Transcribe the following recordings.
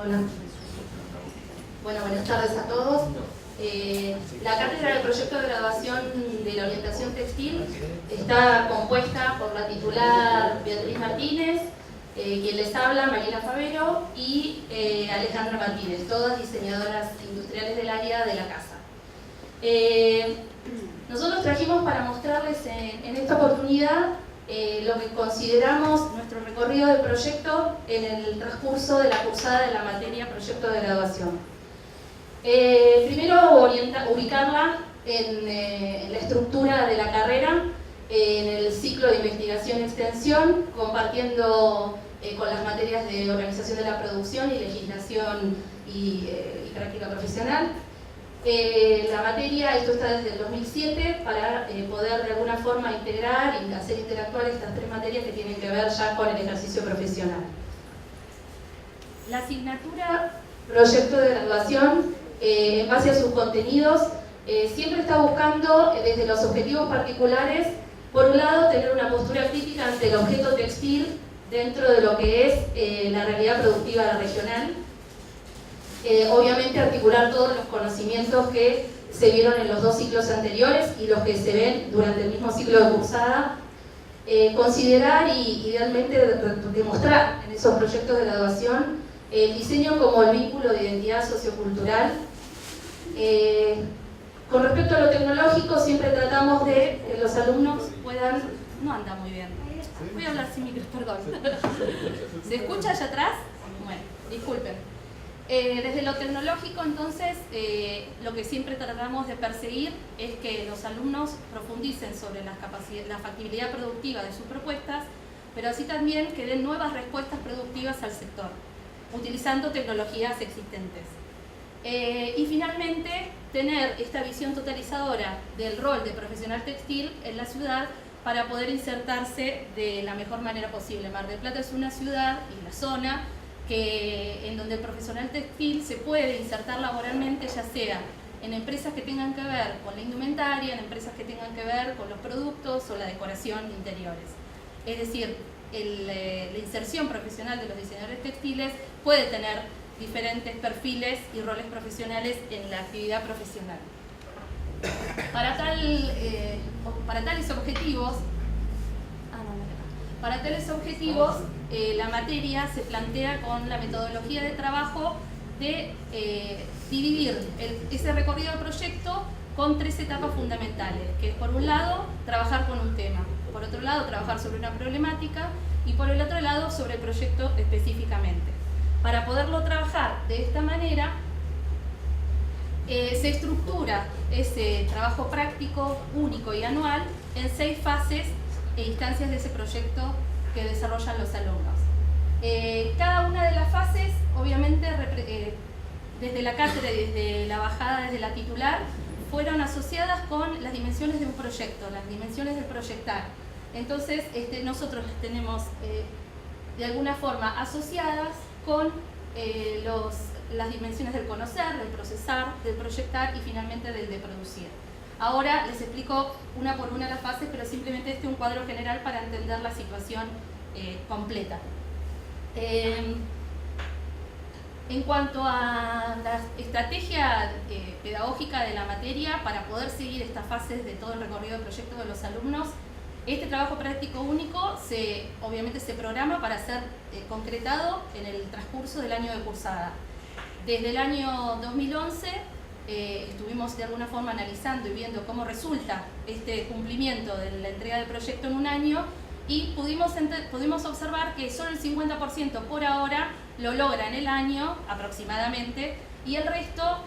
Hola. Bueno, buenas tardes a todos. La cátedra del proyecto de graduación de la orientación textil está compuesta por la titular Beatriz Martínez, quien les habla, Mariela Favero, y Alejandra Martínez, todas diseñadoras industriales del área de la casa. Nosotros trajimos para mostrarles en esta oportunidad lo que consideramos nuestro recorrido del proyecto en el transcurso de la cursada de la materia proyecto de graduación. Primero ubicarla en la estructura de la carrera, en el ciclo de investigación y extensión, compartiendo con las materias de organización de la producción y legislación y práctica profesional. La materia, esto está desde el 2007, para poder de alguna forma integrar y hacer interactuar estas tres materias que tienen que ver ya con el ejercicio profesional. La asignatura proyecto de graduación, en base a sus contenidos, siempre está buscando desde los objetivos particulares, por un lado, tener una postura crítica ante el objeto textil dentro de lo que es la realidad productiva regional. Obviamente articular todos los conocimientos que se vieron en los dos ciclos anteriores y los que se ven durante el mismo ciclo de cursada, considerar y idealmente demostrar en esos proyectos de graduación el diseño como el vínculo de identidad sociocultural. Con respecto a lo tecnológico, siempre tratamos de que los alumnos puedan... No anda muy bien. Voy a hablar sin micro, perdón. ¿Se escucha allá atrás? Bueno, disculpen. Desde lo tecnológico, entonces, lo que siempre tratamos de perseguir es que los alumnos profundicen sobre la factibilidad productiva de sus propuestas, pero así también que den nuevas respuestas productivas al sector, utilizando tecnologías existentes. Y finalmente, tener esta visión totalizadora del rol de profesional textil en la ciudad para poder insertarse de la mejor manera posible. Mar del Plata es una ciudad y la zona en donde el profesional textil se puede insertar laboralmente, ya sea en empresas que tengan que ver con la indumentaria, en empresas que tengan que ver con los productos o la decoración de interiores. Es decir, la inserción profesional de los diseñadores textiles puede tener diferentes perfiles y roles profesionales en la actividad profesional. Para tales objetivos, la materia se plantea con la metodología de trabajo de dividir ese recorrido del proyecto con tres etapas fundamentales, que es, por un lado, trabajar con un tema, por otro lado, trabajar sobre una problemática y por el otro lado, sobre el proyecto específicamente. Para poderlo trabajar de esta manera, se estructura ese trabajo práctico único y anual en 6 fases e instancias de ese proyecto que desarrollan los alumnos. Cada una de las fases, obviamente, desde la cátedra y desde la bajada, desde la titular, fueron asociadas con las dimensiones de un proyecto, las dimensiones del proyectar. Entonces, nosotros las tenemos de alguna forma asociadas con las dimensiones del conocer, del procesar, del proyectar y finalmente del de producir. Ahora les explico una por una las fases, pero simplemente un cuadro general para entender la situación completa. En cuanto a la estrategia pedagógica de la materia, para poder seguir estas fases de todo el recorrido del proyecto de los alumnos, este trabajo práctico único obviamente se programa para ser concretado en el transcurso del año de cursada. Desde el año 2011 estuvimos de alguna forma analizando y viendo cómo resulta este cumplimiento de la entrega del proyecto en un año y pudimos observar que solo el 50% por ahora lo logra en el año aproximadamente y el resto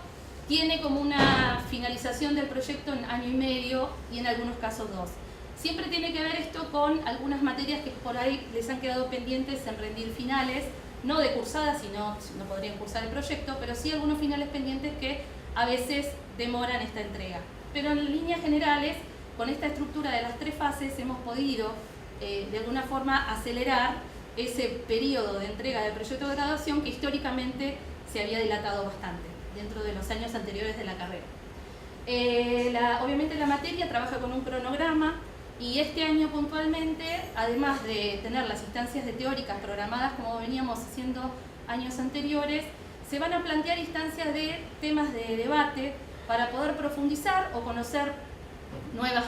tiene como una finalización del proyecto en año y medio y en algunos casos 2. Siempre tiene que ver esto con algunas materias que por ahí les han quedado pendientes en rendir finales, no de cursada, sino no podrían cursar el proyecto, pero sí algunos finales pendientes que a veces demoran esta entrega. Pero en líneas generales, con esta estructura de las 3 fases, hemos podido de alguna forma acelerar ese periodo de entrega del proyecto de graduación que históricamente se había dilatado bastante dentro de los años anteriores de la carrera. Obviamente la materia trabaja con un cronograma y este año puntualmente, además de tener las instancias de teóricas programadas como veníamos haciendo años anteriores, se van a plantear instancias de temas de debate para poder profundizar o conocer nuevas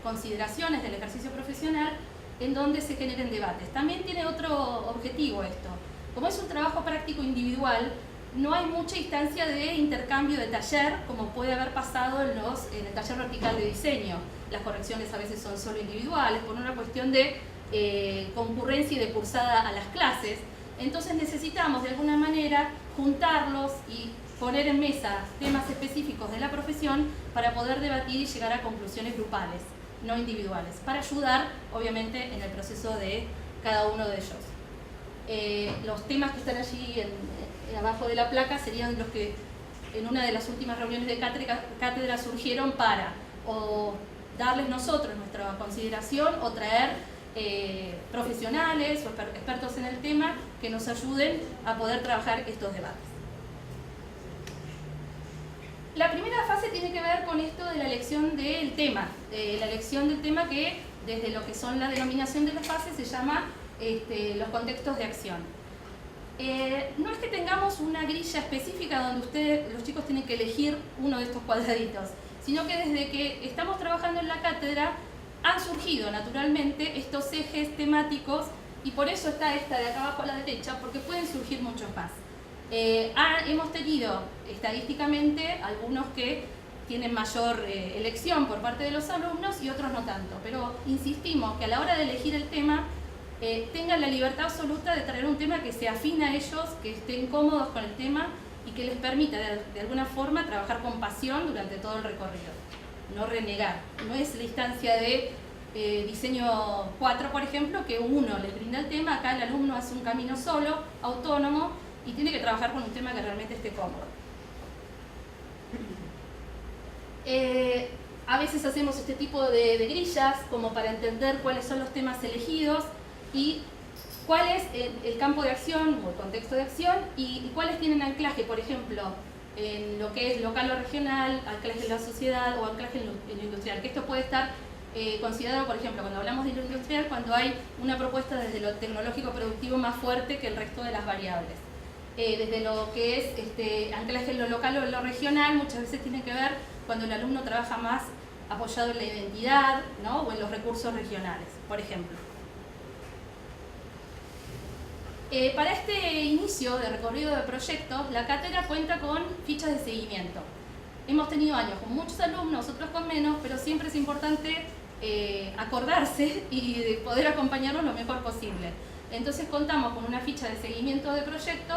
consideraciones del ejercicio profesional en donde se generen debates. También tiene otro objetivo esto. Como es un trabajo práctico individual, no hay mucha instancia de intercambio de taller como puede haber pasado en el taller vertical de diseño. Las correcciones a veces son solo individuales por una cuestión de concurrencia y de cursada a las clases. Entonces necesitamos de alguna manera juntarlos y poner en mesa temas específicos de la profesión para poder debatir y llegar a conclusiones grupales, no individuales, para ayudar obviamente en el proceso de cada uno de ellos. Los temas que están allí abajo de la placa serían los que en una de las últimas reuniones de cátedra surgieron para o darles nosotros nuestra consideración o traer profesionales o expertos en el tema que nos ayuden a poder trabajar estos debates. La primera fase tiene que ver con esto de la elección del tema, la elección del tema que desde lo que son la denominación de las fases se llama los contextos de acción. No es que tengamos una grilla específica donde los chicos tienen que elegir uno de estos cuadraditos, sino que desde que estamos trabajando en la cátedra han surgido naturalmente estos ejes temáticos y por eso está esta de acá abajo a la derecha, porque pueden surgir muchos más. Hemos tenido estadísticamente algunos que tienen mayor elección por parte de los alumnos y otros no tanto, pero insistimos que a la hora de elegir el tema tengan la libertad absoluta de traer un tema que se afine a ellos, que estén cómodos con el tema y que les permita de alguna forma trabajar con pasión durante todo el recorrido, no renegar. No es la instancia de diseño 4, por ejemplo, que uno les brinda el tema, acá el alumno hace un camino solo, autónomo, y tiene que trabajar con un tema que realmente esté cómodo. A veces hacemos este tipo de grillas como para entender cuáles son los temas elegidos y cuál es el campo de acción o el contexto de acción y cuáles tienen anclaje, por ejemplo, en lo que es local o regional, anclaje en la sociedad o anclaje en lo industrial, que esto puede estar considerado, por ejemplo, cuando hablamos de lo industrial, cuando hay una propuesta desde lo tecnológico productivo más fuerte que el resto de las variables. Desde lo que es anclaje en lo local o en lo regional, muchas veces tiene que ver cuando el alumno trabaja más apoyado en la identidad, ¿no? O en los recursos regionales, por ejemplo. Para este inicio de recorrido de proyectos, la cátedra cuenta con fichas de seguimiento. Hemos tenido años con muchos alumnos, otros con menos, pero siempre es importante acordarse y de poder acompañarlos lo mejor posible. Entonces contamos con una ficha de seguimiento de proyecto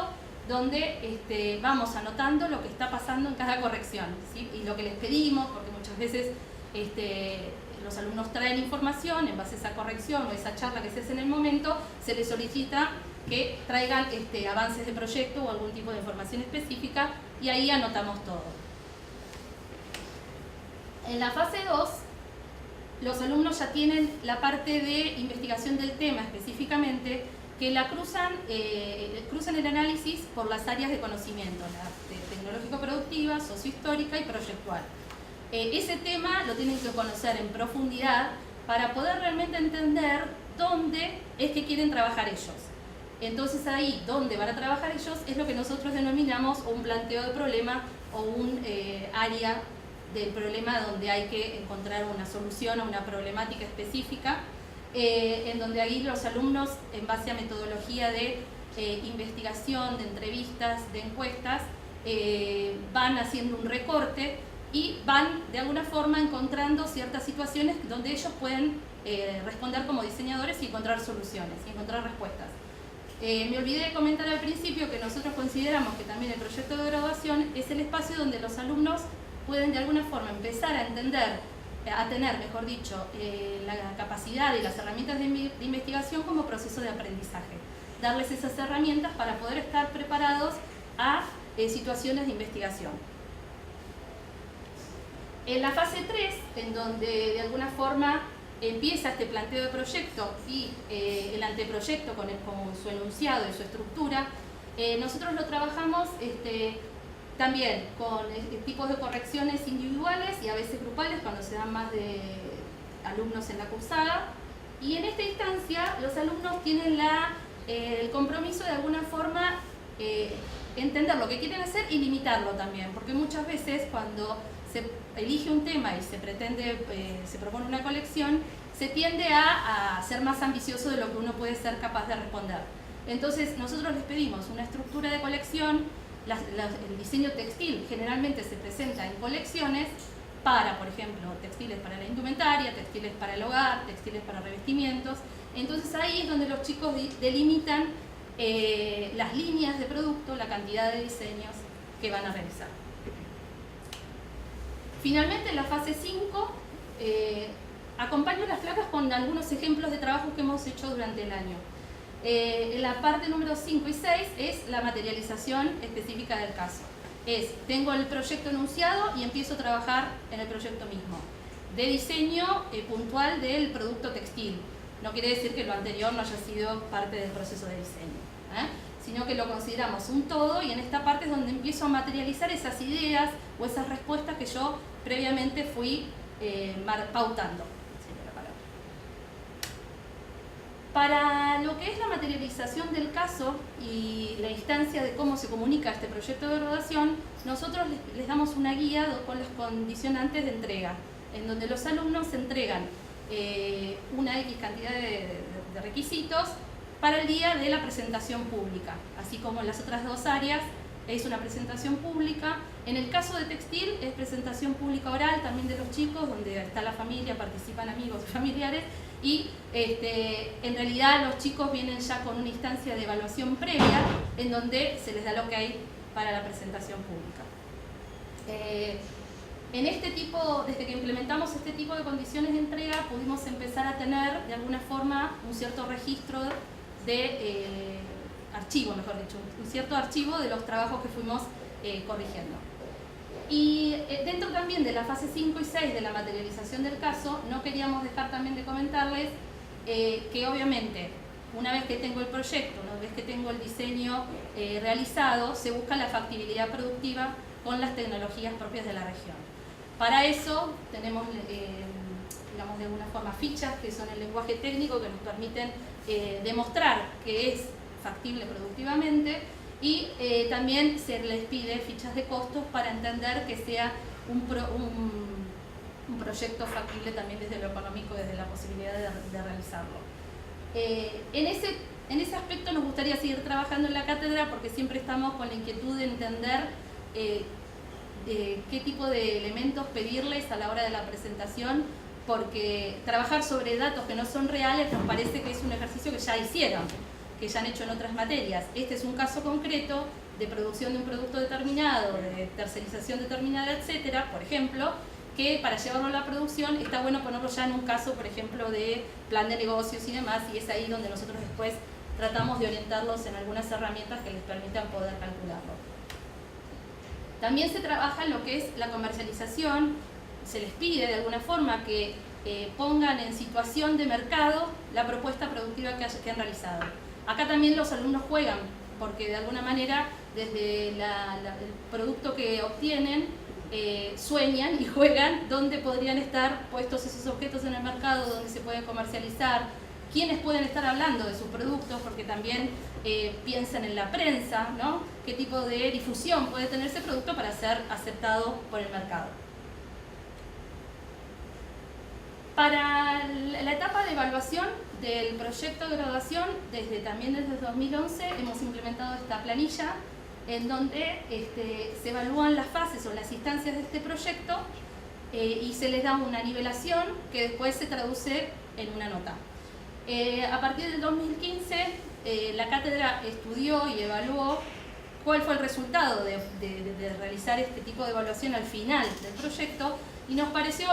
donde vamos anotando lo que está pasando en cada corrección, ¿sí? Y lo que les pedimos, porque muchas veces los alumnos traen información, en base a esa corrección o esa charla que se hace en el momento, se les solicita que traigan avances de proyecto o algún tipo de información específica y ahí anotamos todo. En la fase 2, los alumnos ya tienen la parte de investigación del tema específicamente, que la cruzan el análisis por las áreas de conocimiento, la tecnológico-productiva, sociohistórica y proyectual. Ese tema lo tienen que conocer en profundidad para poder realmente entender dónde es que quieren trabajar ellos. Entonces ahí, donde van a trabajar ellos, es lo que nosotros denominamos un planteo de problema o un área del problema donde hay que encontrar una solución a una problemática específica, en donde ahí los alumnos, en base a metodología de investigación, de entrevistas, de encuestas, van haciendo un recorte y van de alguna forma encontrando ciertas situaciones donde ellos pueden responder como diseñadores y encontrar soluciones, y encontrar respuestas. Me olvidé de comentar al principio que nosotros consideramos que también el proyecto de graduación es el espacio donde los alumnos pueden de alguna forma empezar a entender, a tener, mejor dicho, la capacidad y las herramientas de investigación como proceso de aprendizaje. Darles esas herramientas para poder estar preparados a situaciones de investigación. En la fase 3, en donde de alguna forma empieza este planteo de proyecto y el anteproyecto con su enunciado y su estructura, nosotros lo trabajamos también con tipos de correcciones individuales y a veces grupales cuando se dan más de alumnos en la cursada. Y en esta instancia los alumnos tienen el compromiso de alguna forma entender lo que quieren hacer y limitarlo también, porque muchas veces cuando se elige un tema y se propone una colección, se tiende a ser más ambicioso de lo que uno puede ser capaz de responder. Entonces nosotros les pedimos una estructura de colección. El diseño textil generalmente se presenta en colecciones para, por ejemplo, textiles para la indumentaria, textiles para el hogar, textiles para revestimientos. Entonces ahí es donde los chicos delimitan las líneas de producto, la cantidad de diseños que van a realizar. Finalmente, en la fase 5, acompaño a las flacas con algunos ejemplos de trabajos que hemos hecho durante el año. En la parte número 5 y 6 es la materialización específica del caso. Tengo el proyecto enunciado y empiezo a trabajar en el proyecto mismo, de diseño puntual del producto textil. No quiere decir que lo anterior no haya sido parte del proceso de diseño, sino que lo consideramos un todo, y en esta parte es donde empiezo a materializar esas ideas o esas respuestas que yo previamente fui pautando. Para lo que es la materialización del caso y la instancia de cómo se comunica este proyecto de graduación, nosotros les damos una guía con los condicionantes de entrega, en donde los alumnos entregan una X cantidad de requisitos para el día de la presentación pública, así como en las otras dos áreas es una presentación pública. En el caso de textil es presentación pública oral también de los chicos, donde está la familia, participan amigos y familiares, y en realidad los chicos vienen ya con una instancia de evaluación previa en donde se les da lo que hay para la presentación pública. Desde que implementamos este tipo de condiciones de entrega, pudimos empezar a tener de alguna forma un cierto registro de archivo, mejor dicho, un cierto archivo de los trabajos que fuimos corrigiendo. Y dentro también de la fase 5 y 6 de la materialización del caso, no queríamos dejar también de comentarles que obviamente una vez que tengo el proyecto, una vez que tengo el diseño realizado, se busca la factibilidad productiva con las tecnologías propias de la región. Para eso tenemos, digamos de alguna forma, fichas que son el lenguaje técnico que nos permiten demostrar que es factible productivamente, y también se les pide fichas de costos para entender que sea un proyecto factible también desde lo económico, desde la posibilidad de realizarlo. En ese aspecto nos gustaría seguir trabajando en la cátedra, porque siempre estamos con la inquietud de entender qué tipo de elementos pedirles a la hora de la presentación, porque trabajar sobre datos que no son reales nos parece que es un ejercicio que ya hicieron, que ya han hecho en otras materias. Este es un caso concreto de producción de un producto determinado, de tercerización determinada, etcétera, por ejemplo, que para llevarlo a la producción está bueno ponerlo ya en un caso, por ejemplo, de plan de negocios y demás, y es ahí donde nosotros después tratamos de orientarlos en algunas herramientas que les permitan poder calcularlo. También se trabaja en lo que es la comercialización. Se les pide de alguna forma que pongan en situación de mercado la propuesta productiva que han realizado. Acá también los alumnos juegan, porque de alguna manera desde el producto que obtienen sueñan y juegan dónde podrían estar puestos esos objetos en el mercado, dónde se pueden comercializar, quiénes pueden estar hablando de sus productos, porque también piensan en la prensa, ¿no? Qué tipo de difusión puede tener ese producto para ser aceptado por el mercado. Para la etapa de evaluación del proyecto de graduación, también desde 2011 hemos implementado esta planilla en donde se evalúan las fases o las instancias de este proyecto y se les da una nivelación que después se traduce en una nota. A partir del 2015 la cátedra estudió y evaluó cuál fue el resultado de realizar este tipo de evaluación al final del proyecto, y nos pareció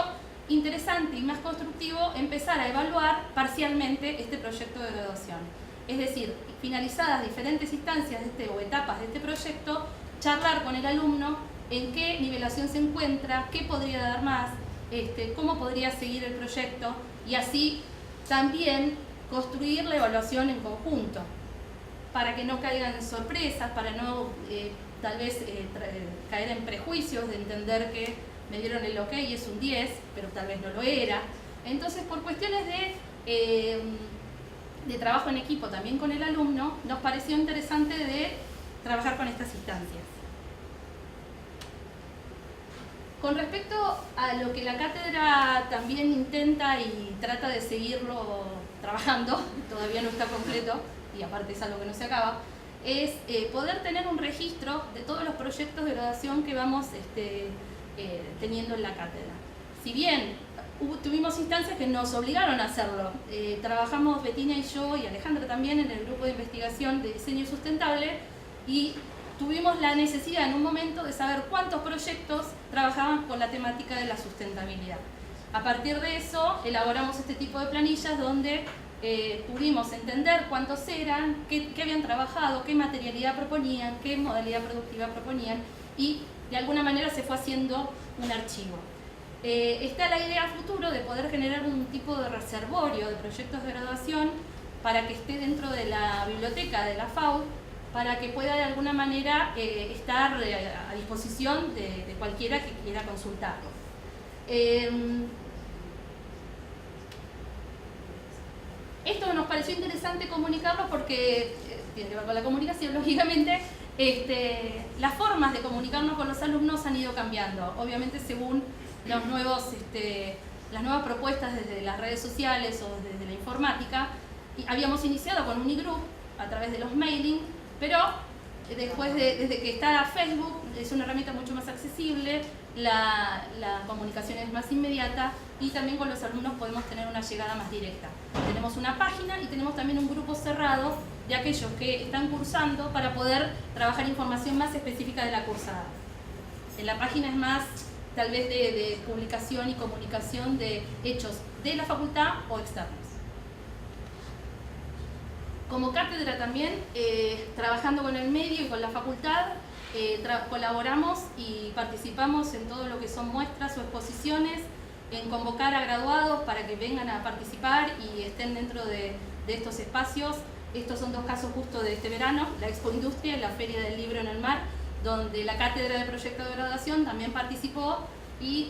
interesante y más constructivo empezar a evaluar parcialmente este proyecto de graduación. Es decir, finalizadas diferentes instancias o etapas de este proyecto, charlar con el alumno en qué nivelación se encuentra, qué podría dar más, cómo podría seguir el proyecto, y así también construir la evaluación en conjunto, para que no caigan en sorpresas, para no tal vez caer en prejuicios de entender que me dieron el ok y es un 10, pero tal vez no lo era. Entonces, por cuestiones de trabajo en equipo también con el alumno, nos pareció interesante de trabajar con estas instancias. Con respecto a lo que la cátedra también intenta y trata de seguirlo trabajando, todavía no está completo y aparte es algo que no se acaba, es poder tener un registro de todos los proyectos de graduación que vamos teniendo en la cátedra. Si bien tuvimos instancias que nos obligaron a hacerlo, trabajamos Bettina y yo y Alejandra también en el grupo de investigación de diseño sustentable y tuvimos la necesidad en un momento de saber cuántos proyectos trabajaban con la temática de la sustentabilidad. A partir de eso elaboramos este tipo de planillas donde pudimos entender cuántos eran, qué habían trabajado, qué materialidad proponían, qué modalidad productiva proponían y de alguna manera se fue haciendo un archivo. Está la idea a futuro de poder generar un tipo de reservorio de proyectos de graduación para que esté dentro de la biblioteca de la FAU, para que pueda de alguna manera estar a disposición de cualquiera que quiera consultarlo. Esto nos pareció interesante comunicarlo porque tiene que ver con la comunicación, lógicamente. Las formas de comunicarnos con los alumnos han ido cambiando, obviamente según las nuevas propuestas desde las redes sociales o desde la informática. Y habíamos iniciado con Unigroup a través de los mailing, pero después desde que está Facebook es una herramienta mucho más accesible, la comunicación es más inmediata y también con los alumnos podemos tener una llegada más directa. Tenemos una página y tenemos también un grupo cerrado de aquellos que están cursando para poder trabajar información más específica de la cursada. En la página es más tal vez de publicación y comunicación de hechos de la facultad o externos. Como cátedra también, trabajando con el medio y con la facultad, colaboramos y participamos en todo lo que son muestras o exposiciones, en convocar a graduados para que vengan a participar y estén dentro de estos espacios. Estos son dos casos justo de este verano, la Expo Industria y la Feria del Libro en el Mar, donde la cátedra de proyecto de graduación también participó y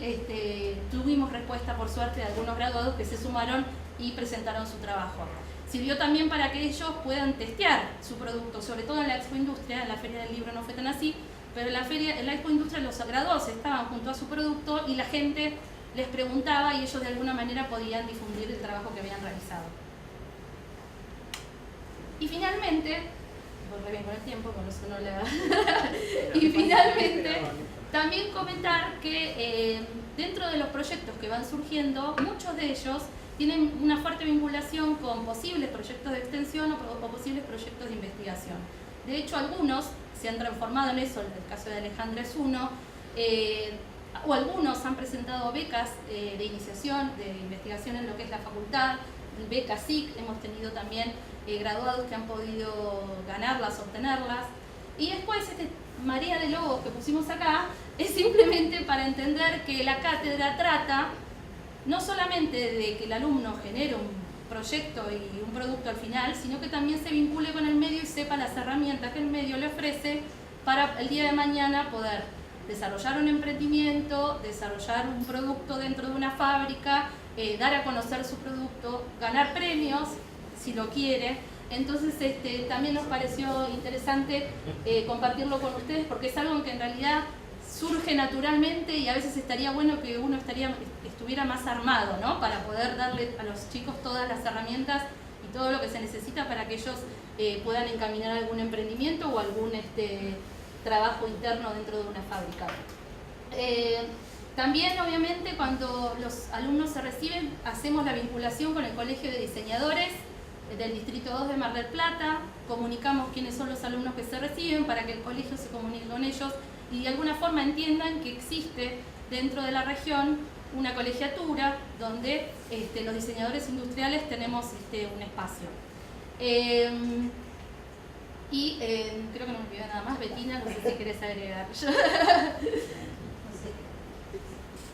tuvimos respuesta por suerte de algunos graduados que se sumaron y presentaron su trabajo. Sirvió también para que ellos puedan testear su producto, sobre todo en la Expo Industria. En la Feria del Libro no fue tan así, pero en la Expo Industria los graduados estaban junto a su producto y la gente les preguntaba y ellos de alguna manera podían difundir el trabajo que habían realizado. Y finalmente, voy re bien con el tiempo, con eso no le... Y finalmente, también comentar que dentro de los proyectos que van surgiendo, muchos de ellos tienen una fuerte vinculación con posibles proyectos de extensión o posibles proyectos de investigación. De hecho, algunos se han transformado en eso, el caso de Alejandra es uno, o algunos han presentado becas de iniciación, de investigación en lo que es la facultad, becas SIC, hemos tenido también graduados que han podido ganarlas, obtenerlas. Y después, marea de logos que pusimos acá, es simplemente para entender que la cátedra trata no solamente de que el alumno genere un proyecto y un producto al final, sino que también se vincule con el medio y sepa las herramientas que el medio le ofrece para el día de mañana poder desarrollar un emprendimiento, desarrollar un producto dentro de una fábrica, dar a conocer su producto, ganar premios, si lo quiere. Entonces también nos pareció interesante compartirlo con ustedes porque es algo que en realidad surge naturalmente y a veces estaría bueno que uno estuviera más armado, ¿no? Para poder darle a los chicos todas las herramientas y todo lo que se necesita para que ellos puedan encaminar algún emprendimiento o algún trabajo interno dentro de una fábrica. También, obviamente, cuando los alumnos se reciben, hacemos la vinculación con el Colegio de Diseñadores del Distrito 2 de Mar del Plata, comunicamos quiénes son los alumnos que se reciben para que el colegio se comunique con ellos y de alguna forma entiendan que existe dentro de la región una colegiatura donde los diseñadores industriales tenemos un espacio. Creo que no me olvidé nada más. Bettina, no sé si querés agregar.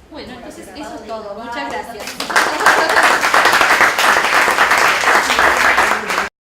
Bueno, entonces eso es todo. Muchas gracias.